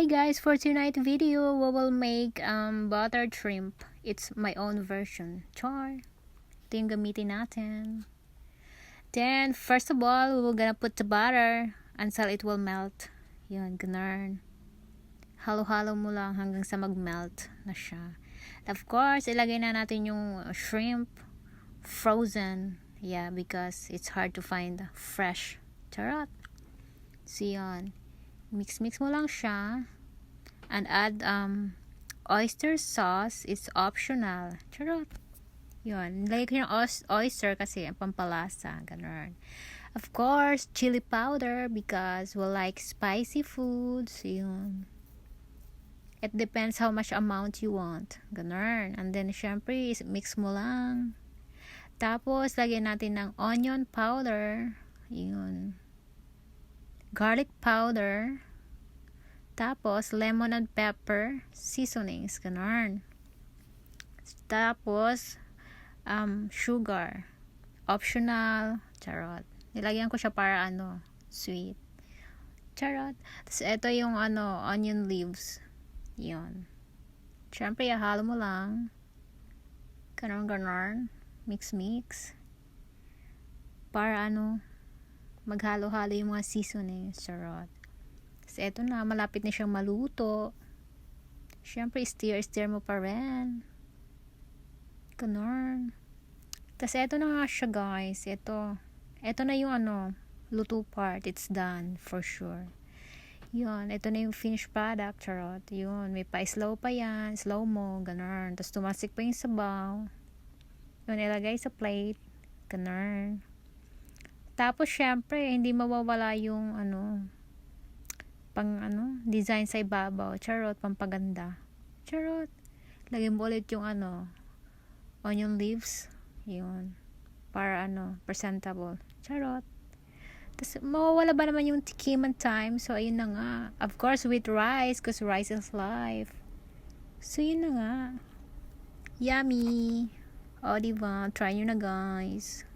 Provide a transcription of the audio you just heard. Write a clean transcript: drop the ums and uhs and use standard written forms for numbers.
Hi guys, for tonight video we will make buttered shrimp. It's my own version. Char. Ito yung gamitin natin. Then first of all, we're gonna put the butter until it will melt. Yun, ganun. Halo-halo mo lang hanggang sa mag-melt na siya. Of course, ilagay na natin yung shrimp frozen. Yeah, because it's hard to find fresh. Charot. So yun. Mix mo lang siya. And add oyster sauce. It's optional. Charot. Yun. Nilagay ko yung oyster kasi pampalasa. Ganun. Of course, chili powder because we like spicy foods. Yun. It depends how much amount you want. Ganun. And then, syempre, mix mo lang. Tapos, lagyan natin ng onion powder. Yun. Garlic powder. Tapos, lemon and pepper seasonings. Ganun. Tapos, sugar. Optional. Charot. Nilagyan ko siya para sweet. Charot. Tapos, ito yung onion leaves. Yun. Siyempre, halo mo lang. Ganon. Mix. Para maghalo-halo yung mga seasonings. Charot. Tapos, eto na. Malapit na siyang maluto. Siyempre, stir mo pa rin. Ganon. Tapos, eto na nga siya, guys. Eto na yung luto part. It's done. For sure. Yun, ito na yung finished product, charot. Yun, may pa-slow pa yan, slow mo, ganun. Tapos tumasik pa yung sabaw. Yun, ilagay sa plate, ganun. Tapos, syempre, hindi mawawala yung, design sa ibabaw. Charot, pampaganda. Charot. Lagyan mo ulit yung, onion leaves. Yun. Para, presentable. Charot. Tapos, mawawala ba naman yung tikiman time? So, ayun na nga. Of course, with rice. Because rice is life. So, yun na nga. Yummy. O, diba? Try nyo na, guys.